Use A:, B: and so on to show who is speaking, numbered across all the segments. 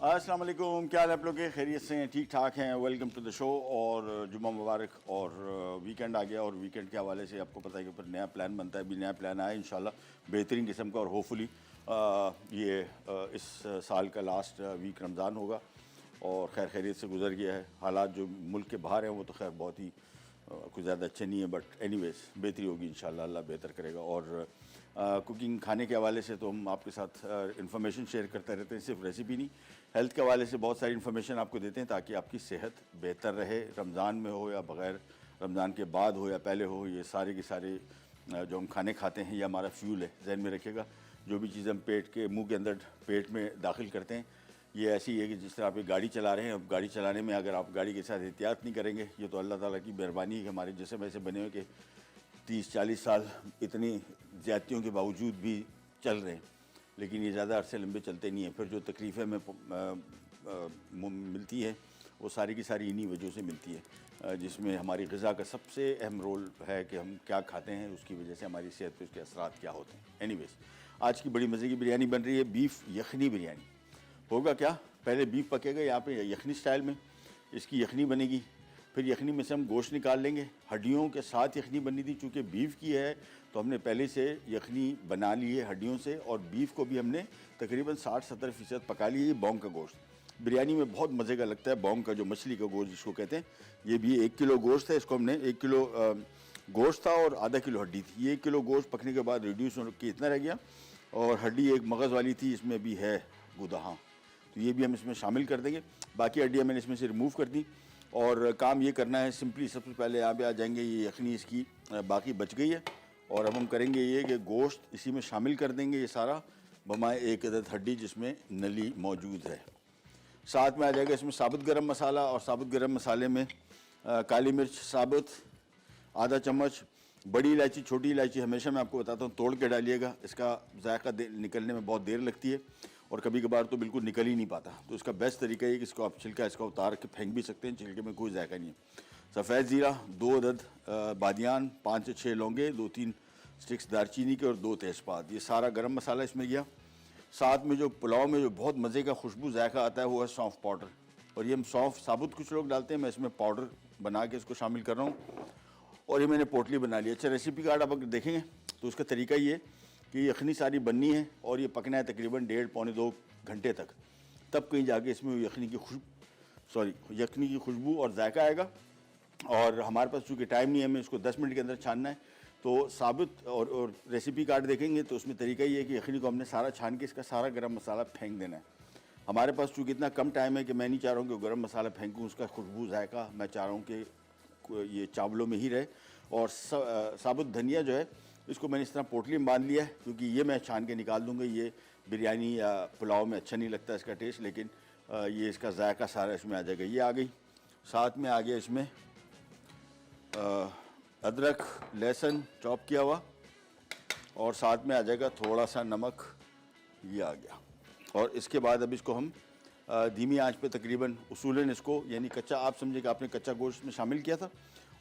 A: अस्सलाम वालेकुम, क्या हाल है आप लोग के? खैरियत से हैं, ठीक ठाक हैं? Welcome to the show. और जुम्मा मुबारक। और वीकेंड आ गया और वीकेंड के हवाले से आपको पता है कि फिर नया प्लान बनता है। अभी नया प्लान आया इंशाल्लाह बेहतरीन किस्म का, और होपफुली इस साल का लास्ट वीक रमज़ान होगा और खैर खैरियत से गुजर गया है। हालात जो मुल्क के बाहर हैं वो तो खैर बहुत ही कुछ ज़्यादा अच्छे नहीं है, बट एनीवेज बेहतरी होगी इंशाल्लाह, अल्लाह बेहतर करेगा। और कुकिंग खाने के हवाले से तो हम आपके साथ इन्फॉर्मेशन शेयर करते रहते हैं, सिर्फ रेसिपी नहीं, हेल्थ के हवाले से बहुत सारी इन्फॉर्मेशन आपको देते हैं ताकि आपकी सेहत बेहतर रहे। रमज़ान में हो या बग़ैर रमज़ान के बाद हो या पहले हो, ये सारे के सारे जो हम खाने खाते हैं ये हमारा फ्यूल है। जहन में रखिएगा, जो भी चीज़ हम मुँह के अंदर पेट में दाखिल करते हैं ये ऐसी है कि जिस तरह आप एक गाड़ी चला रहे हैं, अब गाड़ी चलाने में अगर आप गाड़ी के साथ एहतियात नहीं करेंगे, ये तो अल्लाह ताला की मेहरबानी है कि हमारे जिस्म ऐसे बने हुए कि 30-40 साल इतनी ज़्यादतियों के बावजूद भी चल रहे हैं, लेकिन ये ज़्यादा अरसे लंबे चलते नहीं हैं। फिर जो तकलीफ़ें में मिलती है वो सारी की सारी इन्हीं वजहों से मिलती है, जिसमें हमारी ग़िज़ा का सबसे अहम रोल है कि हम क्या खाते हैं, उसकी वजह से हमारी सेहत पर उसके असरात क्या होते हैं। एनीवेज, आज की बड़ी मज़े की बिरयानी बन रही है, बीफ यखनी बिरयानी। होगा क्या, पहले बीफ पकेगा यहाँ पे यखनी स्टाइल में, इसकी यखनी बनेगी। फिर यखनी में से हम गोश्त निकाल लेंगे, हड्डियों के साथ यखनी बनी थी, चूँकि बीफ की है तो हमने पहले से यखनी बना ली है हड्डियों से, और बीफ को भी हमने तकरीबन 60-70% पका लिया। ये बॉन्ग का गोश्त बिरयानी में बहुत मज़े का लगता है, बॉन्ग का जो मछली का गोश्त जिसको कहते हैं। ये भी 1 किलो गोश्त है, इसको हमने 1 किलो गोश्त था और आधा किलो हड्डी थी। ये 1 किलो गोश्त पकने के बाद रिड्यूस होकर इतना रह गया, और हड्डी एक मगज़ वाली थी, इसमें भी है गुदा, तो ये भी हम इसमें शामिल कर देंगे। बाकी हड्डियाँ मैंने इसमें से रिमूव कर दी, और काम ये करना है सिंपली, सबसे पहले यहाँ पे आ जाएंगे ये यखनी इसकी बाकी बच गई है, और अब हम करेंगे ये कि गोश्त इसी में शामिल कर देंगे ये सारा, बमाए एक अदद हड्डी जिसमें नली मौजूद है। साथ में आ जाएगा इसमें साबुत गरम मसाला, और साबुत गरम मसाले में काली मिर्च साबुत आधा चम्मच, बड़ी इलायची छोटी इलायची हमेशा मैं आपको बताता हूँ तोड़ के डालिएगा, इसका जायका निकलने में बहुत देर लगती है और कभी कभार तो बिल्कुल निकल ही नहीं पाता। तो इसका बेस्ट तरीका है कि इसको आप छिलका इसका उतार के फेंक भी सकते हैं, छिलके में कोई जायका नहीं है। सफ़ेद ज़ीरा 2 अदद बादियान, 5 से 6 लौंगे, 2-3 स्टिक्स दारचीनी के और 2 तेज़पात, ये सारा गरम मसाला इसमें गया। साथ में जो पुलाव में जो बहुत मज़े का खुशबू जायका आता है वो है सौंफ पाउडर, और ये हम सौंफ साबुत कुछ लोग डालते हैं, मैं इसमें पाउडर बना के इसको शामिल कर रहा हूँ। और ये मैंने पोटली बना ली। अच्छा, रेसिपी कार्ड आप अगर देखेंगे तो उसका तरीका ये कि यखनी सारी बननी है और ये पकना है तकरीबन 1.5-पौने-2 घंटे तक, तब कहीं जाके इसमें यखनी की खुशबू और जायका आएगा। और हमारे पास चूँकि टाइम नहीं है, हमें इसको 10 मिनट के अंदर छानना है, तो साबुत और रेसिपी कार्ड देखेंगे तो उसमें तरीका ये है कि यखनी को हमने सारा छान के इसका सारा गर्म मसाला फेंक देना है। हमारे पास चूँकि इतना कम टाइम है कि मैं नहीं चाह रहा हूँ कि गर्म मसाला फेंकूँ, उसका खुशबू जायका मैं चाह रहा हूँ कि ये चावलों में ही रहे। और साबुत धनिया जो है इसको मैंने इस तरह पोटली में बांध लिया है, क्योंकि ये मैं छान के निकाल दूंगा, ये बिरयानी या पुलाव में अच्छा नहीं लगता इसका टेस्ट, लेकिन ये इसका जायका सारा इसमें आ जाएगा। ये आ गई, साथ में आ गया इसमें अदरक लहसुन चॉप किया हुआ, और साथ में आ जाएगा थोड़ा सा नमक, ये आ गया। और इसके बाद अब इसको हम धीमी आंच पे तकरीबन उसूलन इसको, यानी कच्चा, आप समझिए कि आपने कच्चा गोश्त में शामिल किया था,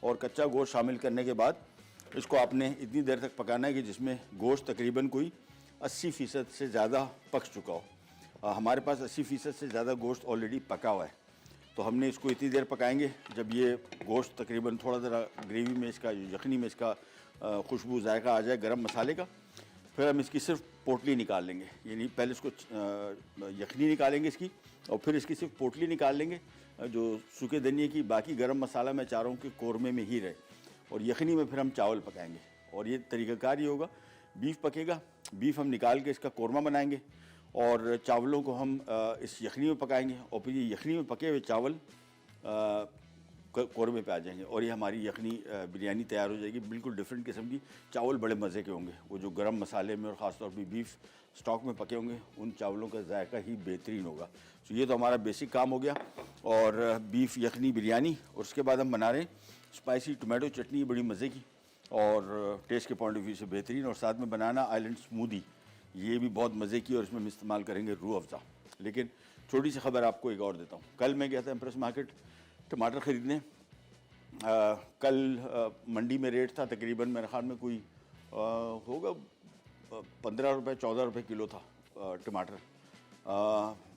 A: और कच्चा गोश्त शामिल करने के बाद इसको आपने इतनी देर तक पकाना है कि जिसमें गोश्त तकरीबन कोई 80% से ज़्यादा पक चुका हो। हमारे पास 80% से ज़्यादा गोश्त ऑलरेडी पका हुआ है, तो हमने इसको इतनी देर पकाएंगे जब ये गोश्त तकरीबन थोड़ा ज़रा ग्रेवी में इसका यखनी में इसका खुशबू जायका आ जाए गरम मसाले का। फिर हम इसकी सिर्फ पोटली निकाल लेंगे, यानी पहले इसको यखनी निकालेंगे इसकी, और फिर इसकी सिर्फ पोटली निकाल लेंगे। जो सूखे धनिए की, बाकी गरम मसाला मैं चाह रहा हूँ कि कौरमे में ही रहे, और यखनी में फिर हम चावल पकाएंगे। और ये तरीक़ाकार ही होगा, बीफ पकेगा, बीफ हम निकाल के इसका कौरमा बनाएंगे, और चावलों को हम इस यखनी में पकाएंगे, और फिर ये यखनी में पके हुए चावल कौरमे पे आ जाएंगे, और ये हमारी यखनी बिरयानी तैयार हो जाएगी। बिल्कुल डिफरेंट किस्म की, चावल बड़े मज़े के होंगे, वो जो गरम मसाले में और ख़ास तौर पे बीफ स्टॉक में पके होंगे, उन चावलों का जायका ही बेहतरीन होगा। तो ये तो हमारा बेसिक काम हो गया, और बीफ यखनी बिरयानी। और उसके बाद हम बना रहे हैं स्पाइसी टोमेटो चटनी, बड़ी मज़े की और टेस्ट के पॉइंट ऑफ व्यू से बेहतरीन, और साथ में बनाना आइलैंड स्मूदी, ये भी बहुत मज़े की, और इसमें हम इस्तेमाल करेंगे रूह अफ़ज़ा। लेकिन छोटी सी खबर आपको एक और देता हूँ। कल मैं गया था एम्प्रेस मार्केट टमाटर ख़रीदने। कल मंडी में रेट था तकरीबन मेरे ख्याल में कोई होगा 15 रुपये 14 रुपये किलो था टमाटर।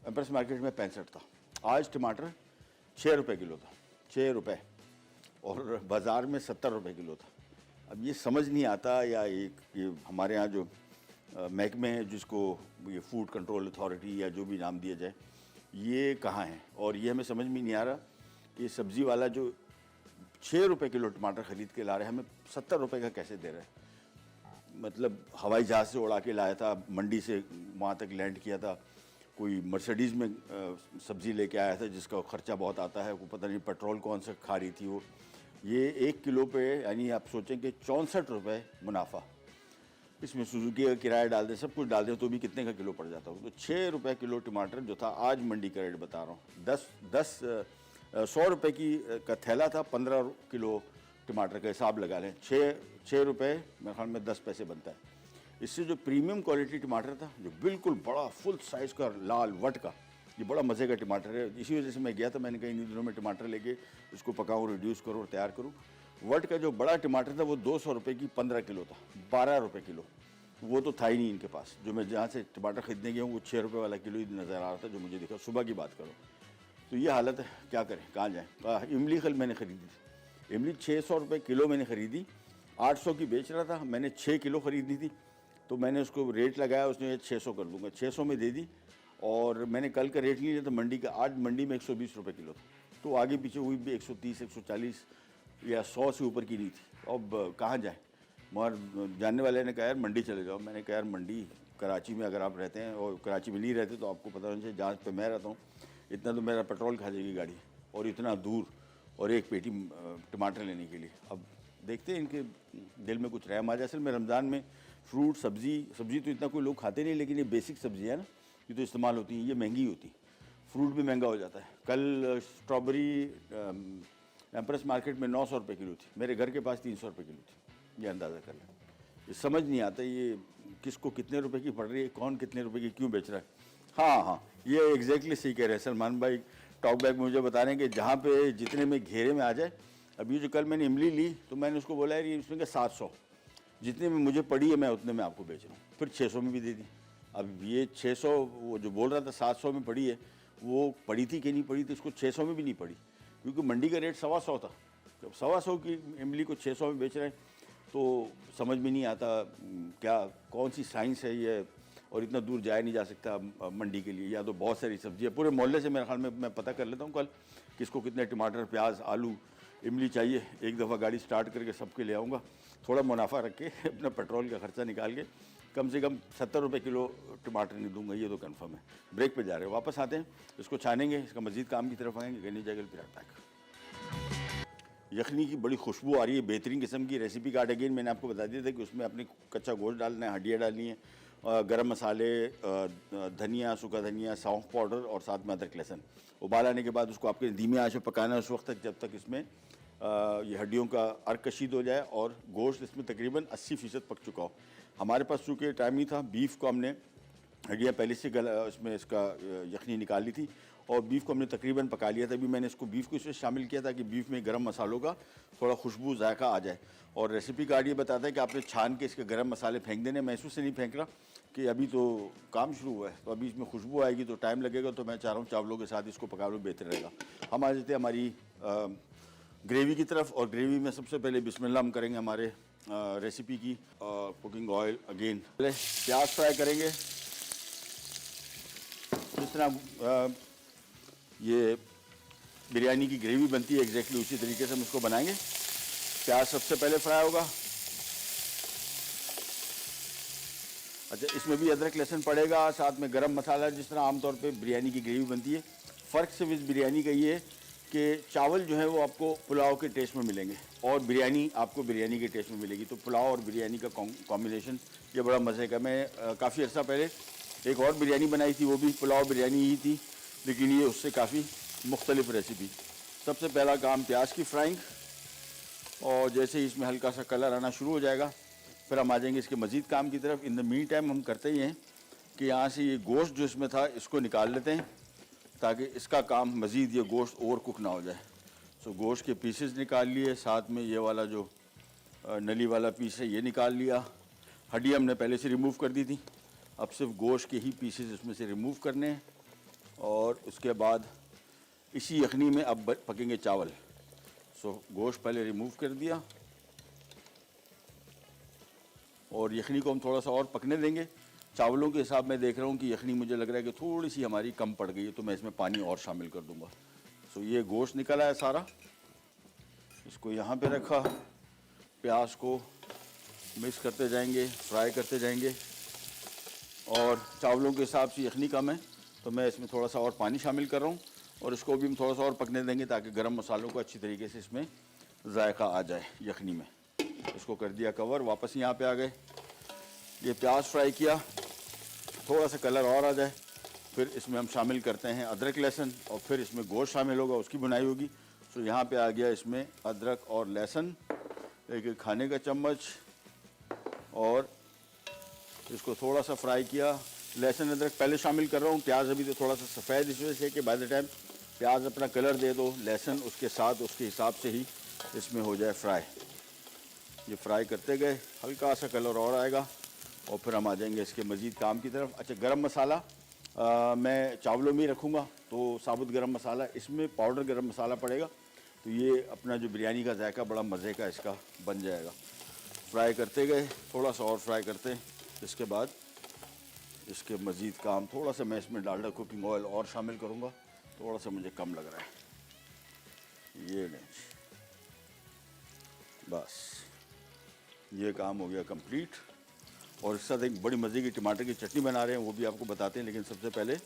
A: एम्प्रेस मार्केट में 65 था। आज टमाटर 6 रुपये किलो था, 6 रुपये, और बाज़ार में 70 रुपये किलो था। अब ये समझ नहीं आता, या ये हमारे यहाँ जो महकमे है जिसको ये फूड कंट्रोल अथॉरिटी या जो भी नाम दिया जाए, ये कहाँ है? और ये हमें समझ में नहीं आ रहा। ये सब्ज़ी वाला जो 6 रुपये किलो टमाटर ख़रीद के ला रहे हैं, हमें 70 रुपये का कैसे दे रहा है? मतलब हवाई जहाज़ से उड़ा के लाया था, मंडी से वहाँ तक लैंड किया था, कोई मर्सिडीज़ में सब्ज़ी लेके आया था जिसका ख़र्चा बहुत आता है, को पता नहीं पेट्रोल कौन सा खा रही थी वो। ये 1 किलो पे यानी आप सोचें कि 64 रुपये मुनाफा। इसमें सुजुकी का किराया डाल दें, सब कुछ डाल दें, तो भी कितने का किलो पड़ जाता हो? तो 6 रुपये किलो टमाटर जो था, आज मंडी का रेट बता रहा हूँ, 100 रुपये का थैला था, 15 किलो टमाटर का हिसाब लगा लें, 6 रुपये मेरे ख्याल में 10 पैसे बनता है। इससे जो प्रीमियम क्वालिटी टमाटर था, जो बिल्कुल बड़ा फुल साइज़ का लाल वट का, ये बड़ा मज़े का टमाटर है। इसी वजह से मैं गया था, मैंने कहा इन दिनों में टमाटर लेके इसको पकाऊँ, रिड्यूस करूँ और तैयार करूँ। वट का जो बड़ा टमाटर था वो 200 रुपये की 15 किलो था, 12 रुपये किलो। वो तो था ही नहीं इनके पास। जो मैं जहाँ से टमाटर ख़रीदने गया हूँ वो 6 रुपये वाला किलो ही नज़र आ रहा था, जो मुझे दिखा। सुबह की बात करो तो ये हालत है, क्या करें, कहाँ जाएँ? इमली कल मैंने ख़रीदी थी, इमली 600 रुपये किलो मैंने ख़रीदी, 800 की बेच रहा था, मैंने 6 किलो ख़रीदनी थी, तो मैंने उसको रेट लगाया, उसने 600 कर दूँगा, 600 में दे दी। और मैंने कल का रेट नहीं लिया था मंडी का, आज मंडी में 120 रुपये किलो था, तो आगे पीछे हुई भी 130, 140 या 100 से ऊपर की नहीं थी। अब कहाँ जाएँ? मगर जानने वाले ने कहा यार मंडी चले जाओ। मैंने कहा यार मंडी कराची में अगर आप रहते हैं, और कराची में नहीं रहते तो आपको पता होना चाहिए, जहाँ पे मैं रहता हूँ इतना तो मेरा पेट्रोल खा जाएगी गाड़ी, और इतना दूर, और एक पेटी टमाटर लेने के लिए। अब देखते हैं इनके दिल में कुछ रहम आ जाए। असल में रमज़ान में फ्रूट सब्ज़ी तो इतना कोई लोग खाते नहीं, लेकिन ये बेसिक सब्ज़ी है ना, ये तो इस्तेमाल होती हैं, ये महंगी होती है, फ्रूट भी महंगा हो जाता है। कल स्ट्रॉबेरी एम्प्रेस मार्केट में 900 रुपये किलो थी, मेरे घर के पास 300 रुपये किलो थी। ये अंदाज़ा कर लें। ये समझ नहीं आता ये किसको कितने रुपए की पड़ रही है, कौन कितने रुपए की क्यों बेच रहा है। हाँ, ये एग्जैक्टली सही कह रहे हैं सलमान भाई। टॉक बैक मुझे बता रहे हैं कि जहाँ पे जितने में घेरे में आ जाए। अब ये जो कल मैंने इमली ली तो मैंने उसको बोला यार ये इसमें क्या 700, जितने में मुझे पड़ी है मैं उतने में आपको बेच रहा हूँ। फिर 600 में भी दे दी। अब ये 600, वो जो बोल रहा था 700 में पड़ी है, वो पड़ी थी कि नहीं पड़ी थी, इसको 600 में भी नहीं पड़ी, क्योंकि मंडी का रेट 125 था। जब 125 की इमली को 600 में बेच रहे हैं तो समझ में नहीं आता क्या कौन सी साइंस है ये। और इतना दूर जाया नहीं जा सकता मंडी के लिए, या तो बहुत सारी सब्जियाँ पूरे मोहल्ले से मेरे ख्याल में मैं पता कर लेता हूँ कल किसको कितने टमाटर, प्याज, आलू, इमली चाहिए। एक दफ़ा गाड़ी स्टार्ट करके सबके ले आऊँगा, थोड़ा मुनाफा रख के अपना पेट्रोल का खर्चा निकाल के कम से कम 70 रुपये किलो टमाटर नहीं दूंगा, ये तो कंफर्म है। ब्रेक पे जा रहे हैं, वापस आते हैं, इसको छानेंगे, इसका मज़ीद काम की तरफ आएंगे। गनी जगल पिराट पैक यखनी की बड़ी खुशबू आ रही है, बेहतरीन किस्म की। रेसिपी कार्ड अगेन मैंने आपको बता दिया था कि उसमें अपने कच्चा गोश्त डालना है, हड्डियाँ डालनी है, गरम मसाले, धनिया, सूखा धनिया, सौंफ पाउडर और साथ में अदरक लहसुन। उबाल आने के बाद उसको आपके धीमे आंच पर पकाना है उस वक्त तक जब तक इसमें ये हड्डियों का अर्क कशीद हो जाए और गोश्त इसमें तकरीबन 80% पक चुका हो। हमारे पास चूँकि टाइम नहीं था, बीफ को हमने हड्डियाँ पहले से इसमें इसका यखनी निकाल ली थी और बीफ को हमने तकरीबन पका लिया था। अभी मैंने इसको बीफ को इसमें शामिल किया था कि बीफ में गरम मसालों का थोड़ा खुशबू जायका आ जाए। और रेसिपी कार्ड ये बताता है कि आपने छान के इसके गरम मसाले फेंक देने। महसूस से नहीं फेंक रहा कि अभी तो काम शुरू हुआ है, तो अभी इसमें खुशबू आएगी तो टाइम लगेगा। तो मैं चाह रहा हूँ चावलों के साथ इसको पका लो, बेहतर रहेगा। हम आ जाते हैं हमारी ग्रेवी की तरफ। और ग्रेवी में सबसे पहले बिस्मिल्लाह हम करेंगे हमारे रेसिपी की कुकिंग ऑयल। अगेन पहले प्याज फ्राई करेंगे, जिस तरह ये बिरयानी की ग्रेवी बनती है एग्जैक्टली उसी तरीके से हम इसको बनाएंगे। प्याज सबसे पहले फ्राई होगा। अच्छा, इसमें भी अदरक लहसुन पड़ेगा, साथ में गरम मसाला, जिस तरह आमतौर पे बिरयानी की ग्रेवी बनती है। फ़र्क सिर्फ इस बिरयानी का ये है कि चावल जो है वो आपको पुलाव के टेस्ट में मिलेंगे और बिरयानी आपको बिरयानी के टेस्ट में मिलेगी। तो पुलाव और बिरयानी का कॉम्बिनेशन ये बड़ा मज़े का। मैं काफ़ी अर्सा पहले एक और बिरयानी बनाई थी, वो भी पुलाव बिरयानी ही थी, लेकिन ये उससे काफ़ी मुख्तलिफ रेसिपी। सबसे पहला काम प्याज की फ्राइंग, और जैसे ही इसमें हल्का सा कलर आना शुरू हो जाएगा फिर हम आ जाएंगे इसके मज़ीद काम की तरफ। इन द मीन टाइम हम करते ही हैं कि यहाँ से ये गोश्त जो इसमें था इसको निकाल लेते हैं ताकि इसका काम मज़ीद ये गोश्त ओवर कुक ना हो जाए। सो गोश्त के पीसेस निकाल लिए, साथ में ये वाला जो नली वाला पीस है ये निकाल लिया। हड्डी हमने पहले से रिमूव कर दी थी, अब सिर्फ गोश्त के ही पीसेस इसमें से रिमूव करने हैं। और उसके बाद इसी यखनी में अब पकेंगे चावल। सो गोश्त पहले रिमूव कर दिया और यखनी को हम थोड़ा सा और पकने देंगे। चावलों के हिसाब में देख रहा हूँ कि यखनी मुझे लग रहा है कि थोड़ी सी हमारी कम पड़ गई है, तो मैं इसमें पानी और शामिल कर दूँगा। सो ये गोश्त निकला है सारा, इसको यहाँ पे रखा, प्याज को मिक्स करते जाएंगे, फ्राई करते जाएंगे। और चावलों के हिसाब से यखनी कम है तो मैं इसमें थोड़ा सा और पानी शामिल कर रहा हूँ और इसको भी हम थोड़ा सा और पकने देंगे ताकि गरम मसालों को अच्छी तरीके से इसमें जायका आ जाए यखनी में। इसको कर दिया कवर, वापस यहाँ पे आ गए। ये प्याज फ्राई किया, थोड़ा सा कलर और आ जाए, फिर इसमें हम शामिल करते हैं अदरक लहसुन और फिर इसमें गोश्त शामिल होगा, उसकी बुनाई होगी। तो यहाँ पे आ गया इसमें अदरक और लहसुन, एक खाने का चम्मच, और इसको थोड़ा सा फ्राई किया। लहसुन अदरक पहले शामिल कर रहा हूँ, प्याज अभी तो थोड़ा सा सफ़ेद इस वजह से कि बाय द टाइम प्याज अपना कलर दे दो, लहसुन उसके साथ उसके हिसाब से ही इसमें हो जाए फ्राई। ये फ्राई करते गए, हल्का सा कलर और आएगा और फिर हम आ जाएंगे इसके मज़ीद काम की तरफ। अच्छा, गरम मसाला मैं चावलों में ही रखूँगा, तो साबुत गरम मसाला, इसमें पाउडर गरम मसाला पड़ेगा, तो ये अपना जो बिरयानी का जायका बड़ा मज़े का इसका बन जाएगा। फ्राई करते गए, थोड़ा सा और फ्राई करते, इसके बाद इसके मज़ीद काम थोड़ा सा मैं इसमें डालडा कुकिंग ऑयल और शामिल करूँगा, थोड़ा सा मुझे कम लग रहा है। ये नहीं, बस ये काम हो गया कंप्लीट। और इसके साथ एक बड़ी मज़े की टमाटर की चटनी बना रहे हैं, वो भी आपको बताते हैं। लेकिन सबसे पहले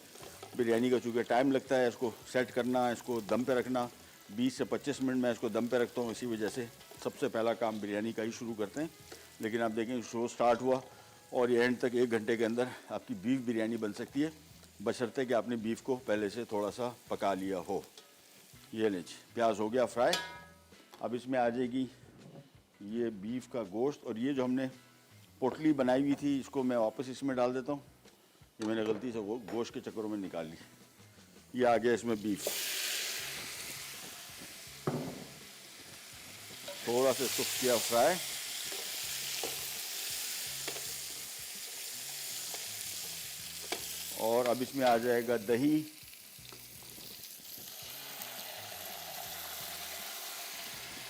A: बिरयानी का चूँकि टाइम लगता है इसको सेट करना, इसको दम पे रखना, 20 से 25 मिनट में इसको दम पे रखता हूँ, इसी वजह से सबसे पहला काम बिरयानी का ही शुरू करते हैं। लेकिन आप देखें शो स्टार्ट हुआ और ये एंड तक 1 घंटे के अंदर आपकी बीफ बिरयानी बन सकती है, बशर्ते कि आपने बीफ को पहले से थोड़ा सा पका लिया हो। ये लीजिए, प्याज हो गया फ्राई। अब इसमें आ जाएगी ये बीफ का गोश्त, और ये जो हमने पोटली बनाई हुई थी इसको मैं वापस इसमें डाल देता हूँ। ये मैंने गलती से गोश्त के चक्करों में निकाल ली। ये आ गया इसमें बीफ, थोड़ा सा इसको किया फ्राई। और अब इसमें आ जाएगा दही,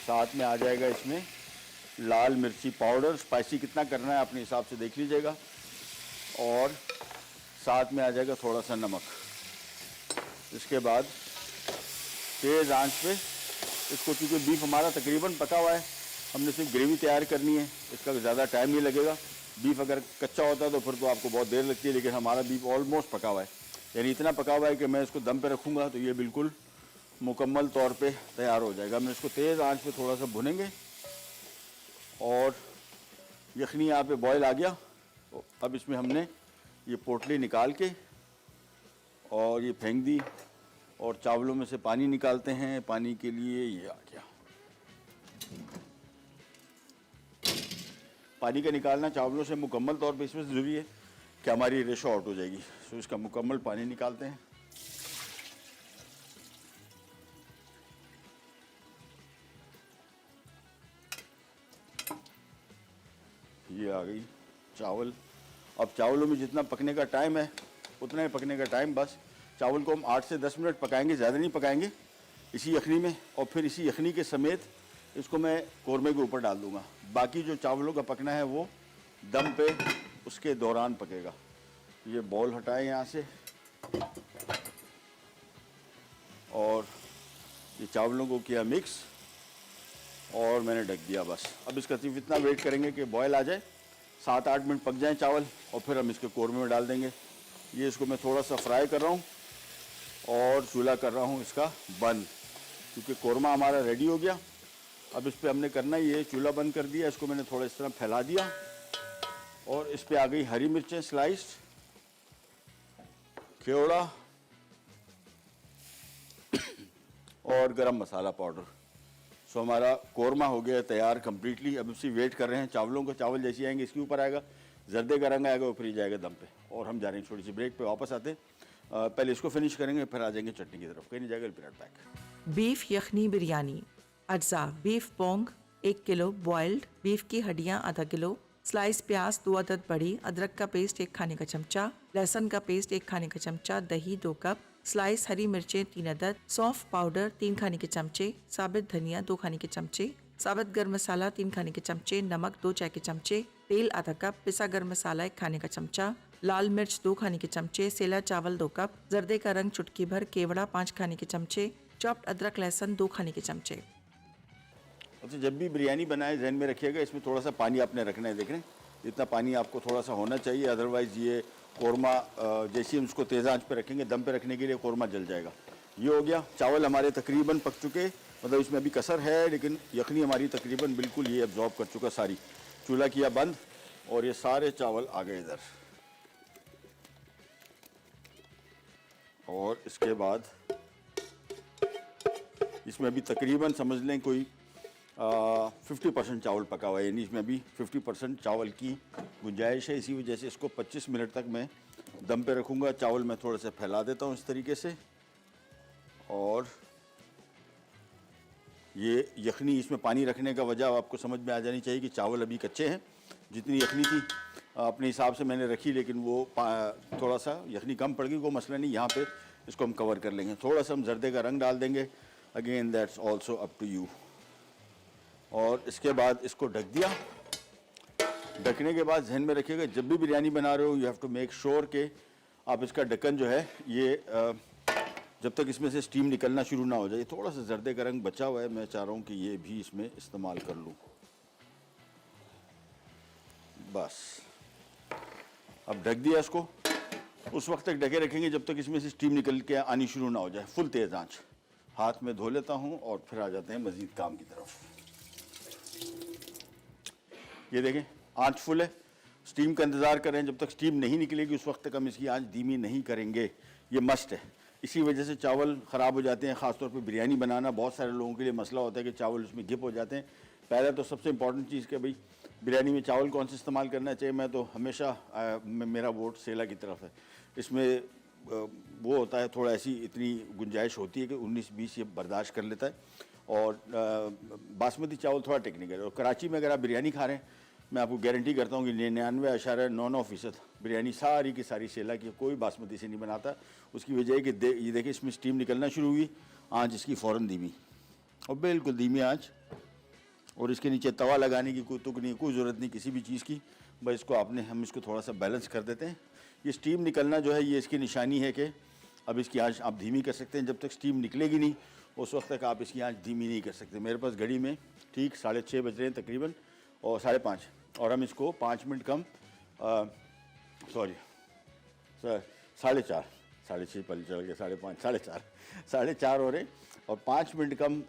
A: साथ में आ जाएगा इसमें लाल मिर्ची पाउडर, स्पाइसी कितना करना है अपने हिसाब से देख लीजिएगा, और साथ में आ जाएगा थोड़ा सा नमक। इसके बाद तेज़ आंच पे इसको, क्योंकि बीफ हमारा तकरीबन पका हुआ है, हमने सिर्फ ग्रेवी तैयार करनी है, इसका ज़्यादा टाइम नहीं लगेगा। बीफ अगर कच्चा होता है तो फिर तो आपको बहुत देर लगती है, लेकिन हमारा बीफ ऑलमोस्ट पका हुआ है, यानी इतना पका हुआ है कि मैं इसको दम पे रखूँगा तो ये बिल्कुल मुकम्मल तौर पे तैयार हो जाएगा। हम इसको तेज़ आंच पे थोड़ा सा भुनेंगे और यखनी यहाँ पे बॉयल आ गया। तो अब इसमें हमने ये पोटली निकाल के और ये फेंक दी और चावलों में से पानी निकालते हैं। पानी के लिए ये आ गया, पानी का निकालना चावलों से मुकम्मल तौर पे इसमें ज़रूरी है कि हमारी रेशो आउट हो जाएगी। तो इसका मुकम्मल पानी निकालते हैं। ये आ गई चावल। अब चावलों में जितना पकने का टाइम है उतना ही पकने का टाइम, बस चावल को हम 8 से 10 मिनट पकाएंगे, ज़्यादा नहीं पकाएंगे इसी यखनी में। और फिर इसी यखनी के समेत इसको मैं कौरमे के ऊपर डाल दूंगा। बाकी जो चावलों का पकना है वो दम पे उसके दौरान पकेगा। ये बॉल हटाए यहाँ से और ये चावलों को किया मिक्स और मैंने ढक दिया बस। अब इसका सिर्फ इतना वेट करेंगे कि बॉयल आ जाए, 7-8 मिनट पक जाएं चावल, और फिर हम इसके कौरमे में डाल देंगे। ये इसको मैं थोड़ा सा फ्राई कर रहा हूँ और चूल्हा कर रहा हूँ इसका बंद, क्योंकि कौरमा हमारा रेडी हो गया। अब इस पर हमने करना ये, चूल्हा बंद कर दिया, इसको मैंने थोड़ा इस तरह फैला दिया और इस पर आ गई हरी मिर्चें स्लाइस्ड, केवड़ा और गरम मसाला पाउडर। सो हमारा कौरमा हो गया तैयार कम्प्लीटली। अब इसी वेट कर रहे हैं चावलों को। चावल जैसे आएंगे इसके ऊपर आएगा, जर्दे का रंग आएगा, ऊपर ही जाएगा दम पे, और हम जा रहे हैं छोटी सी ब्रेक पे। वापस आते हैं, पहले इसको फिनिश करेंगे, फिर आ जाएंगे चटनी की तरफ। कहीं नहीं जाएगा, रिपीट बैक।
B: बीफ यखनी बिरयानी। अज्जा: beef Pong 1 kilo, boiled beef की हड्डियां आधा किलो, स्लाइस प्याज 2 अदद बड़ी, अदरक का पेस्ट 1 खाने का चमचा, लहसुन का पेस्ट 1 खाने का चमचा, दही 2 कप, स्लाइस हरी मिर्चें 3 अदद, सौंफ पाउडर 3 खाने के चमचे, साबित धनिया 2 खाने के चमचे, साबित गर्म मसाला 3 खाने के चमचे, नमक 2 चाय के चमचे, तेल आधा कप, पिसा गर्म मसाला 1 खाने का चमचा, लाल मिर्च 2 खाने के चमचे, सेला चावल 2 कप, जर्दे का रंग चुटकी भर, केवड़ा 5 खाने के चमचे, चॉप्ड अदरक लहसुन 2 खाने के चमचे।
A: अच्छा, जब भी बिरयानी बनाए जहन में रखिएगा इसमें थोड़ा सा पानी आपने रखना है। देख रहे हैं इतना पानी आपको थोड़ा सा होना चाहिए, अदरवाइज़ ये कौरमा जैसे हम उसको तेज़ आंच पे रखेंगे दम पे रखने के लिए कौरमा जल जाएगा। ये हो गया। चावल हमारे तकरीबन पक चुके, मतलब इसमें अभी कसर है लेकिन यखनी हमारी तकरीबन बिल्कुल ये एब्जॉर्ब कर चुका सारी। चूल्हा किया बंद और ये सारे चावल आ गए इधर। और इसके बाद इसमें अभी तकरीबन समझ लें कोई 50% चावल पका हुआ है, यानी इसमें अभी 50% चावल की गुंजाइश है। इसी वजह से इसको 25 मिनट तक मैं दम पे रखूँगा। चावल मैं थोड़ा सा फैला देता हूँ इस तरीके से। और ये यखनी इसमें पानी रखने का वजह आपको समझ में आ जानी चाहिए कि चावल अभी कच्चे हैं। जितनी यखनी थी अपने हिसाब से मैंने रखी, लेकिन वो थोड़ा सा यखनी कम पड़ गई, वो मसला नहीं। यहाँ पे इसको हम कवर कर लेंगे। थोड़ा सा हम जर्दे का रंग डाल देंगे। Again that's also up to you. और इसके बाद इसको ढक दिया। ढकने के बाद जहन में रखिएगा जब भी बिरयानी बना रहे हो you have to make sure कि आप इसका ढक्कन जो है ये जब तक इसमें से स्टीम निकलना शुरू ना हो जाए। थोड़ा सा जर्दे का रंग बचा हुआ है, मैं चाह रहा हूँ कि ये भी इसमें इस्तेमाल कर लूँ। बस अब ढक दिया इसको। उस वक्त तक ढके रखेंगे जब तक इसमें से स्टीम निकल के आनी शुरू ना हो जाए। फुल तेज़ आंच। हाथ में धो लेता हूँ और फिर आ जाते हैं मज़ीद काम की तरफ। ये देखें आंच फुल है। स्टीम का इंतज़ार करें, जब तक स्टीम नहीं निकलेगी उस वक्त तक हम इसकी आंच धीमी नहीं करेंगे। ये मस्ट है। इसी वजह से चावल ख़राब हो जाते हैं। ख़ासतौर पे बिरयानी बनाना बहुत सारे लोगों के लिए मसला होता है कि चावल उसमें गिप हो जाते हैं। पहले तो सबसे इंपॉर्टेंट चीज़ कि भाई बिरयानी में चावल कौन से इस्तेमाल करना चाहिए। मैं तो हमेशा मेरा वोट सेला की तरफ है। इसमें वो होता है थोड़ा ऐसी इतनी गुंजाइश होती है कि 19-20 ये बर्दाश्त कर लेता है। और बासमती चावल थोड़ा टेक्निकल है। और कराची में अगर आप बिरयानी खा रहे हैं मैं आपको गारंटी करता हूँ कि 99.99% बिरयानी सारी की सारी सेला की कोई बासमती से नहीं बनाता। उसकी वजह है कि ये देखिए इसमें स्टीम निकलना शुरू हुई, आँच इसकी फ़ौरन धीमी और बिल्कुल धीमी आँच। और इसके नीचे तवा लगाने की कोई तुक नहीं, कोई ज़रूरत नहीं किसी भी चीज़ की। बस इसको हम इसको थोड़ा सा बैलेंस कर देते हैं। ये स्टीम निकलना जो है ये इसकी निशानी है कि अब इसकी आँच आप धीमी कर सकते हैं। जब तक स्टीम निकलेगी नहीं उस वक्त तक आप इसकी आँच धीमी नहीं कर सकते। मेरे पास घड़ी में ठीक 6:30 बज रहे हैं तकरीबन और 5:30, और हम इसको 5 मिनट कम सॉरी सर 4:30, 6:30 पल चल गया 5:30, 4:30 हो रहे और 5 मिनट कम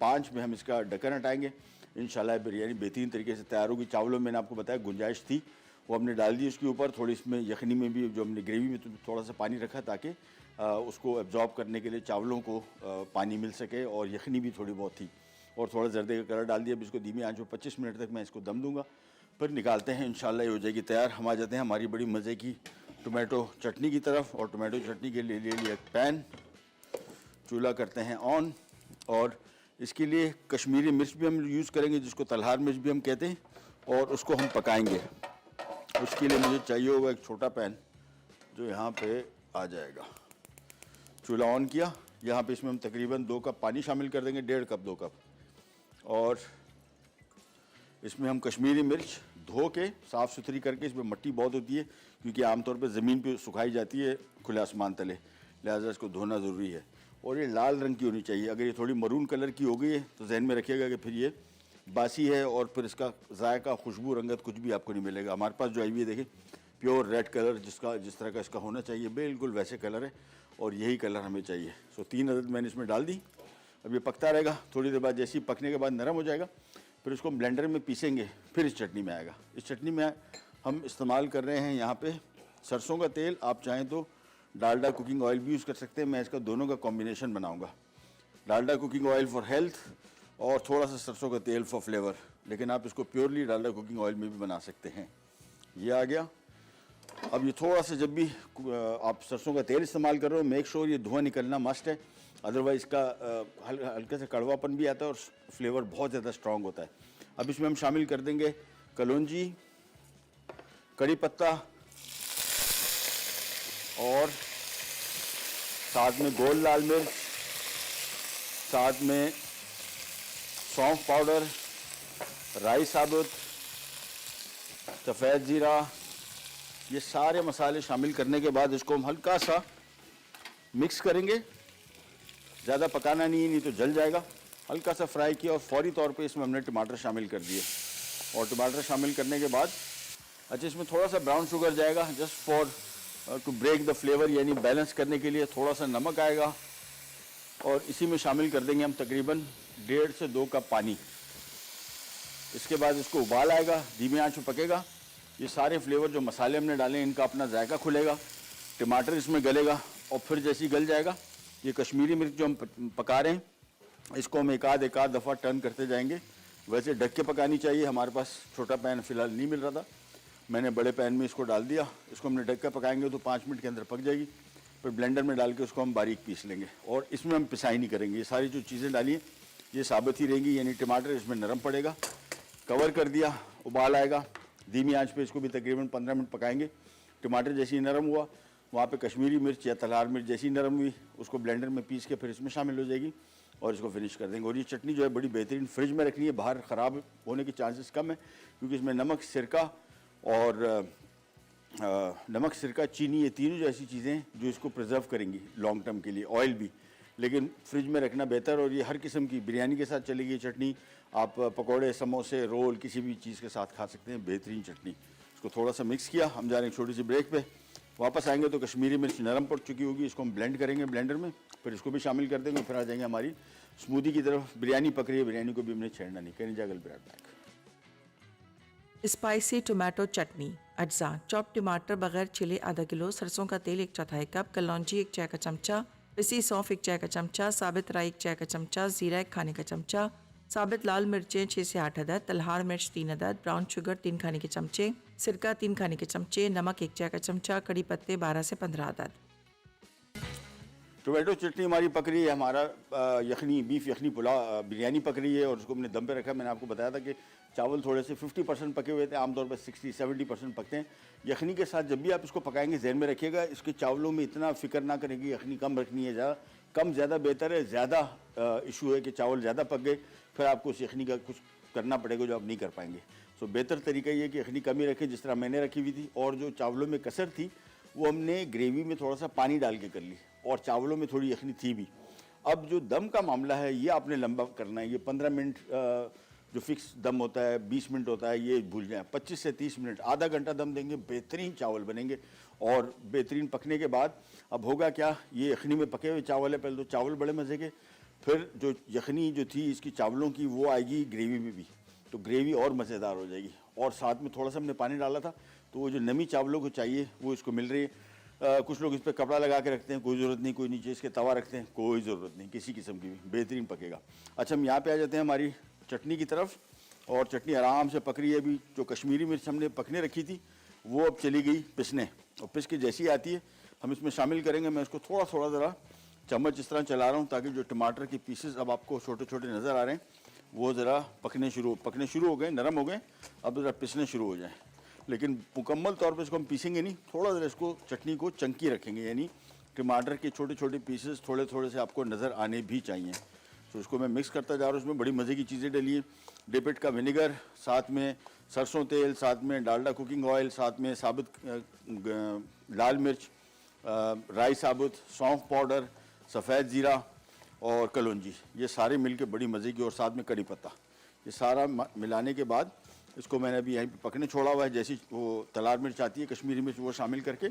A: 5 में हम इसका ढक्कन हटाएंगे। इंशाल्लाह बिरयानी बेहतरीन तरीके से तैयार होगी। चावलों में मैंने आपको बताया गुंजाइश थी वो हमने डाल दी उसके ऊपर। थोड़ी इसमें यखनी में भी जो हमने ग्रेवी में तो थोड़ा सा पानी रखा ताकि उसको एब्जॉर्ब करने के लिए चावलों को पानी मिल सके, और यखनी भी थोड़ी बहुत थी। और थोड़ा जर्दे का कलर डाल दिया। अब इसको धीमी आंच पर 25 मिनट तक मैं इसको दम दूंगा, फिर निकालते हैं। इंशाल्लाह ये हो जाएगी तैयार। हम आ जाते हैं हमारी बड़ी मज़े की टोमेटो चटनी की तरफ। और टोमेटो चटनी के लिए ले लिया पैन, चूल्हा करते हैं ऑन। और इसके लिए कश्मीरी मिर्च भी हम यूज़ करेंगे जिसको तलहार मिर्च भी हम कहते हैं, और उसको हम पकाएंगे। उसके लिए मुझे चाहिए होगा एक छोटा पैन जो यहाँ पे आ जाएगा। चूल्हा ऑन किया। यहाँ पे इसमें हम तकरीबन 2 कप पानी शामिल कर देंगे, 1.5 कप 2 कप। और इसमें हम कश्मीरी मिर्च धो के साफ़ सुथरी करके, इसमें मिट्टी बहुत होती है क्योंकि आमतौर पे ज़मीन पे सुखाई जाती है खुले आसमान तले, लिहाजा इसको धोना ज़रूरी है। और ये लाल रंग की होनी चाहिए। अगर ये थोड़ी मरून कलर की हो गई है तो जहन में रखिएगा कि फिर ये बासी है और फिर इसका जायका, खुशबू, रंगत कुछ भी आपको नहीं मिलेगा। हमारे पास जो आई हुई है देखिए प्योर रेड कलर जिस तरह का इसका होना चाहिए बिल्कुल वैसे कलर है, और यही कलर हमें चाहिए। सो 3 अदद मैंने इसमें डाल दी। अब ये पकता रहेगा। थोड़ी देर बाद जैसे ही पकने के बाद नरम हो जाएगा फिर इसको ब्लेंडर में पीसेंगे, फिर इस चटनी में आएगा। इस चटनी में हम इस्तेमाल कर रहे हैं यहाँ पे सरसों का तेल। आप चाहें तो डालडा कुकिंग ऑयल भी यूज़ कर सकते हैं। मैं इसका दोनों का कॉम्बिनेशन बनाऊँगा, Dalda cooking oil for health और थोड़ा सा सरसों का तेल फॉर फ्लेवर। लेकिन आप इसको प्योरली डालडा कुकिंग ऑयल में भी बना सकते हैं। ये आ गया। अब ये थोड़ा सा जब भी आप सरसों का तेल इस्तेमाल कर रहे हो मेक श्योर ये धुआं निकलना मस्ट है, अदरवाइज़ इसका हल्के से कड़वापन भी आता है और फ्लेवर बहुत ज़्यादा स्ट्रॉन्ग होता है। अब इसमें हम शामिल कर देंगे कलौंजी, कड़ी पत्ता और साथ में गोल लाल मिर्च, साथ में सौंफ पाउडर, राई साबुत, सफ़ेद ज़ीरा, ये सारे मसाले शामिल करने के बाद इसको हम हल्का सा मिक्स करेंगे। ज़्यादा पकाना नहीं तो जल जाएगा। हल्का सा फ्राई किया और फौरी तौर पे इसमें हमने टमाटर शामिल कर दिए। और टमाटर शामिल करने के बाद अच्छा इसमें थोड़ा सा ब्राउन शुगर जाएगा just for to break the flavour, यानी बैलेंस करने के लिए। थोड़ा सा नमक आएगा और इसी में शामिल कर देंगे हम तकरीबन 1.5 से 2 कप पानी। इसके बाद इसको उबाल आएगा, धीमी आंच में पकेगा। ये सारे फ्लेवर जो मसाले हमने डाले हैं इनका अपना जायका खुलेगा, टमाटर इसमें गलेगा और फिर जैसे ही गल जाएगा ये कश्मीरी मिर्च जो हम पका रहे हैं इसको हम एक आध दफ़ा टर्न करते जाएंगे। वैसे ढक के पकानी चाहिए, हमारे पास छोटा पैन फ़िलहाल नहीं मिल रहा था, मैंने बड़े पैन में इसको डाल दिया। इसको हमने ढक कर पकाएंगे तो 5 मिनट के अंदर पक जाएगी। फिर ब्लेंडर में डाल के उसको हम बारीक पीस लेंगे और इसमें हम पिसाई नहीं करेंगे। ये सारी जो चीज़ें डाली हैं ये साबित ही रहेंगी, यानी टमाटर इसमें नरम पड़ेगा। कवर कर दिया, उबाल आएगा, धीमी आंच पे इसको भी तकरीबन 15 मिनट पकाएंगे। टमाटर जैसे ही नरम हुआ वहाँ पे कश्मीरी मिर्च या तलवार मिर्च जैसी नरम हुई उसको ब्लेंडर में पीस के फिर इसमें शामिल हो जाएगी और इसको फिनिश कर देंगे। और ये चटनी जो है बड़ी बेहतरीन, फ्रिज में रखनी है, बाहर ख़राब होने के चांसेस कम है क्योंकि इसमें नमक, सिरका और नमक, सिरका, चीनी, ये तीनों जो ऐसी चीज़ें हैं जो इसको प्रिजर्व करेंगी लॉन्ग टर्म के लिए। ऑयल भी, लेकिन फ्रिज में रखना बेहतर। और ये हर किस्म की बिरयानी के साथ चलेगी चटनी, आप पकौड़े, समोसे, रोल किसी भी चीज़ के साथ खा सकते हैं, बेहतरीन चटनी। इसको थोड़ा सा मिक्स किया, हम जा रहे हैं छोटी सी ब्रेक पे। वापस आएंगे तो कश्मीरी मिर्च नरम पड़ चुकी होगी, इसको हम ब्लेंड करेंगे ब्लेंडर में, फिर इसको भी शामिल कर देंगे। फिर आ जाएंगे हमारी स्मूदी की तरफ। बिरयानी पक रही है, बिरयानी को भी हमने छेड़ना नहीं। कैन जागल बिराट बैक।
B: स्पाइसी टोमेटो चटनी। अज्जा: चॉप टमाटर बगैर छिले आधा किलो, सरसों का तेल 1/4 कप, कलौंजी 1 चाय का चमचा, पिसी सौंफ 1 चाय का चमचा, साबित राई 1 चाय का चमचा, जीरा 1 खाने का चमचा, साबित लाल मिर्चें 6 से 8 अदद, तलहार मिर्च 3 अदद, ब्राउन शुगर 3 खाने के चमचे, सिरका 3 खाने के चमचे, नमक 1 चाय का चमचा, कड़ी पत्ते 12 से 15 अदद।
A: टोमेटो चटनी हमारी पक रही है। हमारा यखनी, बीफ यखनी पुलाव बिरयानी पक रही है और उसको हमने दम पे रखा है। मैंने आपको बताया था कि चावल थोड़े से 50% पके हुए थे, आमतौर पर 60-70% पकते हैं। यखनी के साथ जब भी आप इसको पकाएंगे जहन में रखिएगा इसके चावलों में इतना फिक्र ना करें कि यखनी कम रखनी है, ज़्यादा कम ज़्यादा बेहतर है। ज़्यादा इशू है कि चावल ज़्यादा पक गए, फिर आपको उस यखनी का कुछ करना पड़ेगा जो आप नहीं कर पाएंगे। सो बेहतर तरीका ये है कि यखनी कम ही रखें जिस तरह मैंने रखी हुई थी। और जो चावलों में कसर थी वो हमने ग्रेवी में थोड़ा सा पानी डाल के कर ली और चावलों में थोड़ी यखनी थी भी। अब जो दम का मामला है ये आपने लंबा करना है। ये 15 मिनट जो फिक्स दम होता है, 20 मिनट होता है, ये भूल जाएं। 25 से 30 मिनट, आधा घंटा दम देंगे, बेहतरीन चावल बनेंगे। और बेहतरीन पकने के बाद अब होगा क्या, ये यखनी में पके हुए चावल है, पहले तो चावल बड़े मज़े के, फिर जो यखनी जो थी इसकी चावलों की वो आएगी ग्रेवी में भी, तो ग्रेवी और मज़ेदार हो जाएगी। और साथ में थोड़ा सा हमने पानी डाला था तो वो जो नमी चावलों को चाहिए वो इसको मिल रही है। कुछ लोग इस पर कपड़ा लगा के रखते हैं, कोई ज़रूरत नहीं। कोई नीचे इसके तवा रखते हैं, कोई ज़रूरत नहीं, किसी किस्म की भी, बेहतरीन पकेगा। अच्छा, हम यहाँ पे आ जाते हैं हमारी चटनी की तरफ। और चटनी आराम से पक रही है। अभी जो कश्मीरी मिर्च हमने पकने रखी थी वो अब चली गई पिसने, और पिस के जैसी आती है हम इसमें शामिल करेंगे। मैं इसको थोड़ा थोड़ा ज़रा चम्मच इस तरह चला रहा हूँ ताकि जो टमाटर के पीसेस अब आपको छोटे छोटे नज़र आ रहे हैं वो ज़रा पकने शुरू हो गए, नरम हो गए, अब ज़रा पिसने शुरू हो जाएँ। लेकिन मुकम्मल तौर पे इसको हम पीसेंगे नहीं, थोड़ा ज़रा इसको चटनी को चंकी रखेंगे, यानी टमाटर के छोटे छोटे पीसेस थोड़े थोड़े से आपको नज़र आने भी चाहिए। तो इसको मैं मिक्स करता जा रहा हूँ। उसमें बड़ी मज़े की चीज़ें डली हैं, डिपिट का विनेगर, साथ में सरसों तेल, साथ में डालडा कुकिंग ऑयल, साथ में साबुत लाल मिर्च, राई साबुत, सौंफ पाउडर, सफ़ेद ज़ीरा और कलौंजी, ये सारे मिलके बड़ी मज़े की, और साथ में कड़ी पत्ता, ये सारा मिलाने के बाद इसको मैंने अभी यहीं पे पकने छोड़ा हुआ है। जैसी वो तलार मिर्च आती है, कश्मीरी मिर्च, वो शामिल करके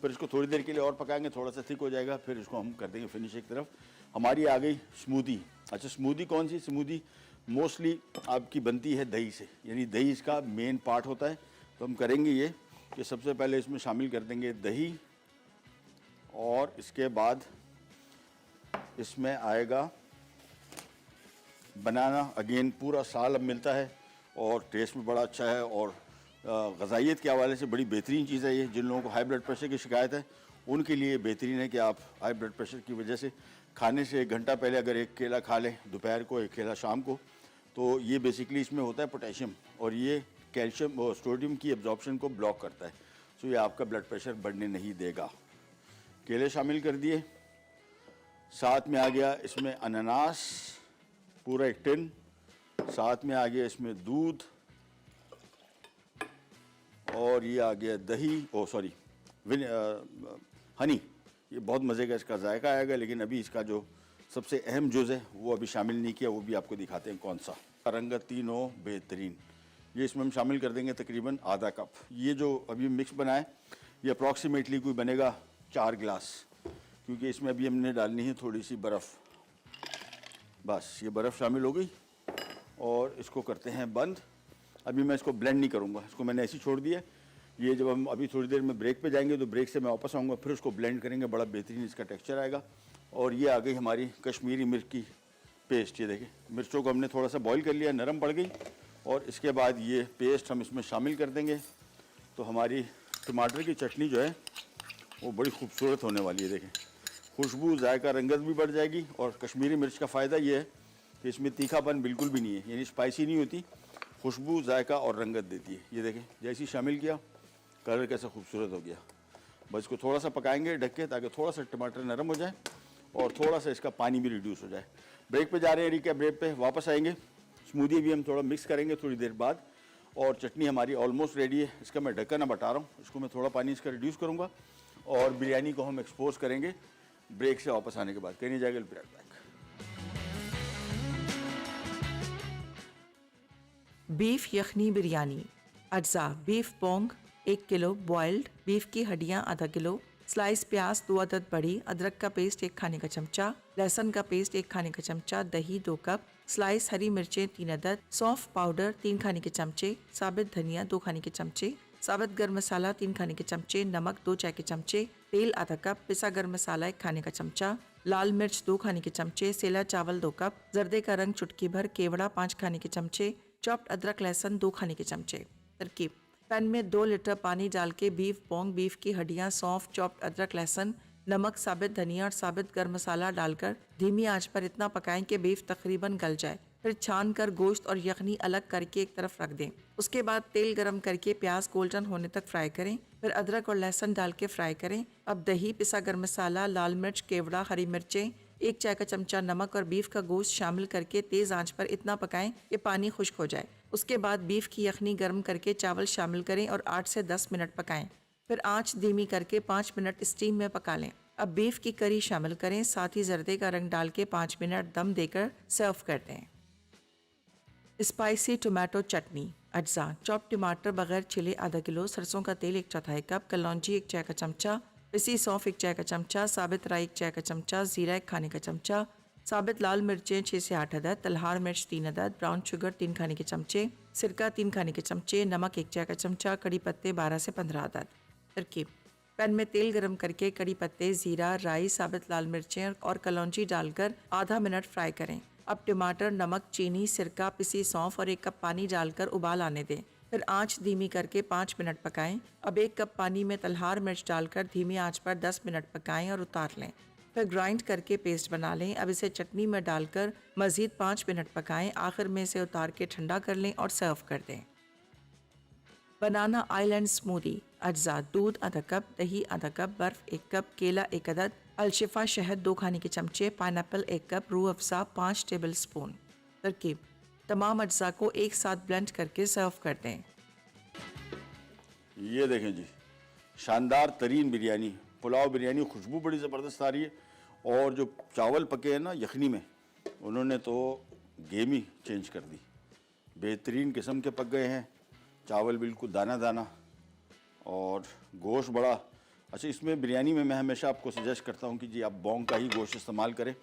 A: फिर इसको थोड़ी देर के लिए और पकाएंगे, थोड़ा सा थिक हो जाएगा, फिर इसको हम कर देंगे फिनिश एक तरफ। हमारी आ गई स्मूदी। अच्छा, स्मूदी कौन सी? स्मूदी मोस्टली आपकी बनती है दही से, यानी दही इसका मेन पार्ट होता है। तो हम करेंगे ये कि सबसे पहले इसमें शामिल कर देंगे दही, और इसके बाद इसमें आएगा बनाना। अगेन पूरा साल अब मिलता है और टेस्ट भी बड़ा अच्छा है, और ग़ज़ाइयत के हवाले से बड़ी बेहतरीन चीज़ है ये। जिन लोगों को हाई ब्लड प्रेशर की शिकायत है उनके लिए बेहतरीन है कि आप हाई ब्लड प्रेशर की वजह से खाने से 1 घंटा पहले अगर एक केला खा लें दोपहर को, एक केला शाम को, तो ये बेसिकली इसमें होता है पोटेशियम, और ये कैल्शियम और सोडियम की एब्जॉर्प्शन को ब्लॉक करता है। सो ये आपका ब्लड प्रेशर बढ़ने नहीं देगा। केले शामिल कर दिए, साथ में आ गया इसमें अनानास पूरा एक टिन, साथ में आ गया इसमें दूध, और ये आ गया दही, सॉरी हनी। ये बहुत मज़े का इसका जायका आएगा, लेकिन अभी इसका जो सबसे अहम जुज़ है वो अभी शामिल नहीं किया, वो भी आपको दिखाते हैं कौन सा। रंगत तीनों बेहतरीन, ये इसमें हम शामिल कर देंगे तकरीबन आधा कप। ये जो अभी मिक्स बना है ये अप्रॉक्सीमेटली कोई बनेगा 4 गिलास, क्योंकि इसमें अभी हमने डालनी है थोड़ी सी बर्फ़। बस ये बर्फ़ शामिल हो गई और इसको करते हैं बंद। अभी मैं इसको ब्लेंड नहीं करूँगा, इसको मैंने ऐसे ही छोड़ दिया। ये जब हम अभी थोड़ी देर में ब्रेक पे जाएंगे तो ब्रेक से मैं वापस आऊँगा, फिर उसको ब्लेंड करेंगे, बड़ा बेहतरीन इसका टेक्सचर आएगा। और ये आ गई हमारी कश्मीरी मिर्च की पेस्ट। ये देखिए मिर्चों को हमने थोड़ा सा बॉईल कर लिया, नरम पड़ गई, और इसके बाद ये पेस्ट हम इसमें शामिल कर देंगे। तो हमारी टमाटर की चटनी जो है वो बड़ी खूबसूरत होने वाली है। देखें खुशबू, जायका, रंगत भी बढ़ जाएगी। और कश्मीरी मिर्च का फ़ायदा ये है कि इसमें तीखापन बिल्कुल भी नहीं है, यानी स्पाइसी नहीं होती, खुशबू, जायका और रंगत देती है। ये देखें जैसे ही शामिल किया, कलर कैसा खूबसूरत हो गया। बस इसको थोड़ा सा पकाएंगे ढक के, ताकि थोड़ा सा टमाटर नरम हो जाए और थोड़ा सा इसका पानी भी रिड्यूस हो जाए। ब्रेक पे जा रहे हैं, रिकैप ब्रेक पे वापस आएंगे। स्मूदी भी हम थोड़ा मिक्स करेंगे थोड़ी देर बाद, और चटनी हमारी ऑलमोस्ट रेडी है। इसका मैं ढक्कन अब हटा रहा हूँ, इसको मैं थोड़ा पानी इसका रिड्यूस करूँगा और बिरयानी को हम एक्सपोज करेंगे ब्रेक से वापस आने के बाद। कहीं नहीं जाएगा, ब्रेक बैक।
B: बीफ यखनी बिरयानी। अज्जा: beef Pong 1 kilo, boiled beef की हड्डियां आधा किलो, स्लाइस प्याज 2 अदद बड़ी, अदरक का पेस्ट 1 खाने का चमचा, लहसुन का पेस्ट 1 खाने का चमचा, दही 2 कप, स्लाइस हरी मिर्चें 3 अदद, सौंफ पाउडर 3 खाने के चमचे, साबित धनिया 2 खाने के चमचे, साबित गर्म मसाला 3 खाने के चमचे, नमक 2 चाय के चमचे, तेल आधा कप, पिसा गर्म मसाला 1 खाने का चमचा, लाल मिर्च 2 खाने के चमचे, सेला चावल 2 कप, जर्दे का रंग चुटकी भर, केवड़ा 5 खाने के चमचे, चॉप्ड अदरक लहसुन 2 खाने के चमचे। तरकीब: पैन में 2 लीटर पानी डाल के बीफ पोंग, बीफ की हड्डियां, सौंफ, चॉप्ड अदरक लहसुन, नमक, साबित धनिया और साबित गर्म मसाला डालकर धीमी आंच पर इतना पकाएं कि बीफ तकरीबन गल जाए। फिर छान कर गोश्त और यखनी अलग करके एक तरफ रख दें। उसके बाद तेल गरम करके प्याज गोल्डन होने तक फ्राई करें, फिर अदरक और लहसुन डाल के फ्राई करें। अब दही, पिसा गर्म मसाला, लाल मिर्च, केवड़ा, हरी मिर्चें, 1 चाय का चमचा नमक और बीफ का गोश्त शामिल करके तेज आंच पर इतना पकाएं कि पानी खुश्क हो जाए। उसके बाद बीफ की यखनी गर्म करके चावल शामिल करें और 8 से 10 मिनट पकाएं। फिर आंच धीमी करके 5 मिनट स्टीम में पका लें। अब बीफ की करी शामिल करें, साथ ही जर्दे का रंग डाल के 5 मिनट दम देकर सर्व कर दें। स्पाइसी टोमेटो चटनी। अज्जा: चॉप टमाटर बगैर छिले आधा किलो, सरसों का तेल 1/4 कप, कलौंजी 1 चाय का चमचा, पिसी सौंफ 1 चाय का चमचा, साबित राई 1 चाय का चमचा, जीरा 1 खाने का चमचा, साबित लाल मिर्चें 6 से 8 अदद, तलहार मिर्च 3 अदद, ब्राउन शुगर 3 खाने के चमचे, सिरका 3 खाने के चमचे, नमक 1 चाय का चमचा, कड़ी पत्ते 12 से 15 अदद। तरकीब: पैन में तेल गरम करके कड़ी पत्ते, जीरा, राई, साबित लाल मिर्चें और कलौंजी डालकर आधा मिनट फ्राई करें। अब टमाटर, नमक, चीनी, सिरका, पिसी सौंफ और 1 कप पानी डालकर उबाल आने दें। फिर आंच धीमी करके 5 मिनट पकाएं। अब 1 कप पानी में तलहार मिर्च डालकर धीमी आंच पर 10 मिनट पकाएं और उतार लें। फिर ग्राइंड करके पेस्ट बना लें। अब इसे चटनी में डालकर मज़ीद 5 मिनट पकाएं। आखिर में इसे उतार के ठंडा कर लें और सर्व कर दें। बनाना आइलैंड स्मूदी। अज्जा: दूध आधा कप, दही आधा कप, बर्फ 1 कप, केला 1 अदद, अलशिफा शहद 2 खाने के चमचे, pineapple 1 cup, Rooh Afza 5 table spoon. तरकीब: तमाम अज्जा को एक साथ ब्लेंड करके सर्व कर दें।
A: ये देखें जी, शानदार तरीन बिरयानी, पुलाव बिरयानी, खुशबू बड़ी ज़बरदस्त आ रही है। और जो चावल पके हैं ना यखनी में, उन्होंने तो गेम ही चेंज कर दी। बेहतरीन किस्म के पक गए हैं चावल, बिल्कुल दाना दाना, और गोश्त बड़ा अच्छा। इसमें बिरयानी में मैं हमेशा आपको सजेस्ट करता हूँ कि जी आप बोंग का ही गोश्त इस्तेमाल करें,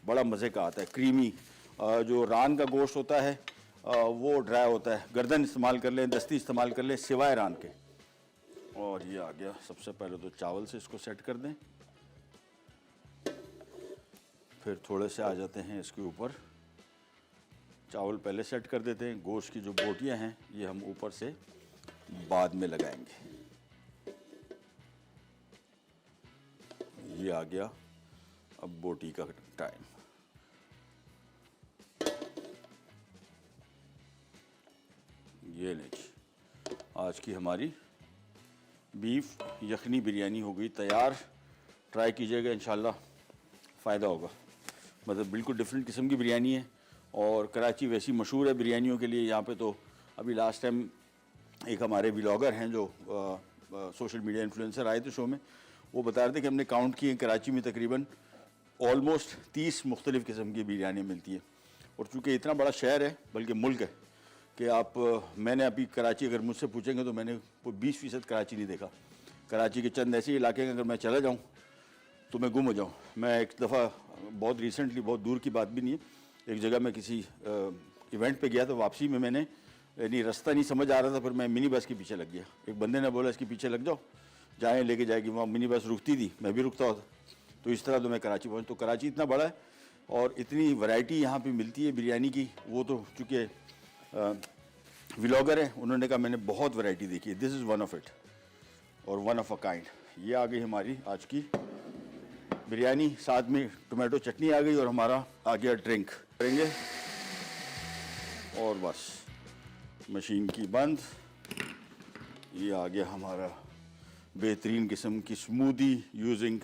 A: बड़ा मज़े का आता है, क्रीमी। जो रान का गोश्त होता है वो ड्राई होता है। गर्दन इस्तेमाल कर लें, दस्ती इस्तेमाल कर लें, सिवाय रान के। और ये आ गया। सबसे पहले तो चावल से इसको सेट कर दें, फिर थोड़े से आ जाते हैं इसके ऊपर। चावल पहले सेट कर देते हैं, गोश्त की जो बोटियां हैं ये हम ऊपर से बाद में लगाएंगे। ये आ गया अब बोटी का टाइम। ये लीजिए, आज की हमारी बीफ यखनी बिरयानी हो गई तैयार। ट्राई कीजिएगा इंशाल्लाह। फ़ायदा होगा। मतलब बिल्कुल डिफरेंट किस्म की बिरयानी है और कराची वैसी मशहूर है बिरयानियों के लिए। यहाँ पे तो अभी लास्ट टाइम एक हमारे व्लॉगर हैं जो सोशल मीडिया इन्फ्लुएंसर आए थे शो में, वो बता रहे थे कि हमने काउंट किए कराची में तकरीबन ऑलमोस्ट 30 मुख्तलिफ़ किस्म की बिरयानी मिलती है। और चूँकि इतना बड़ा शहर है बल्कि मुल्क है कि मैंने अभी कराची अगर मुझसे पूछेंगे तो मैंने कोई 20% कराची नहीं देखा। कराची के चंद ऐसे इलाके हैं अगर मैं चला जाऊँ तो मैं गुम हो जाऊँ। मैं एक दफ़ा बहुत रिसेंटली, बहुत दूर की बात भी नहीं है, एक जगह मैं किसी इवेंट पे गया तो वापसी में मैंने यानी रास्ता नहीं समझ आ रहा था, फिर मैं मिनी बस के पीछे लग गया। एक बंदे ने बोला इसके पीछे लग जाओ, जाए लेके जाएगी। वहाँ मिनी बस रुकती थी, मैं भी रुकता होता। तो इस तरह तो मैं कराची पहुँच। तो कराची इतना बड़ा है और इतनी वैरायटी यहाँ पे मिलती है बिरयानी की। वो तो चूँकि व्लॉगर है, उन्होंने कहा मैंने बहुत वैरायटी देखी है, this is one of it और वन ऑफ अ काइंड। ये आ गई हमारी आज की बिरयानी, साथ में टोमेटो चटनी आ गई और हमारा आ गया ड्रिंक करेंगे। और बस मशीन की बंद। ये आ गया हमारा बेहतरीन किस्म की smoothie using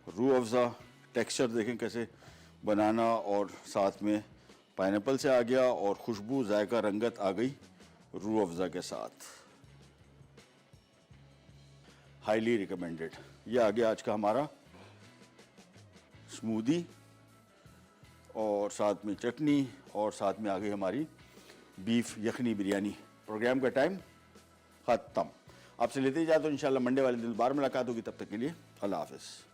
A: Rooh Afza. Texture देखें कैसे बनाना, और साथ में पाइनएप्पल से आ गया और खुशबू, जायका, रंगत आ गई रूह अफ़ज़ा के साथ। Highly recommended. ये आ गया आज का हमारा स्मूदी और साथ में चटनी और साथ में आ गई हमारी बीफ यखनी बिरयानी। प्रोग्राम का टाइम ख़त्म। आपसे लेते ही जाए तो इंशाल्लाह मंडे वाले दिन दोबारा मुलाकात होगी। तब तक के लिए अल्लाह हाफ़िज़।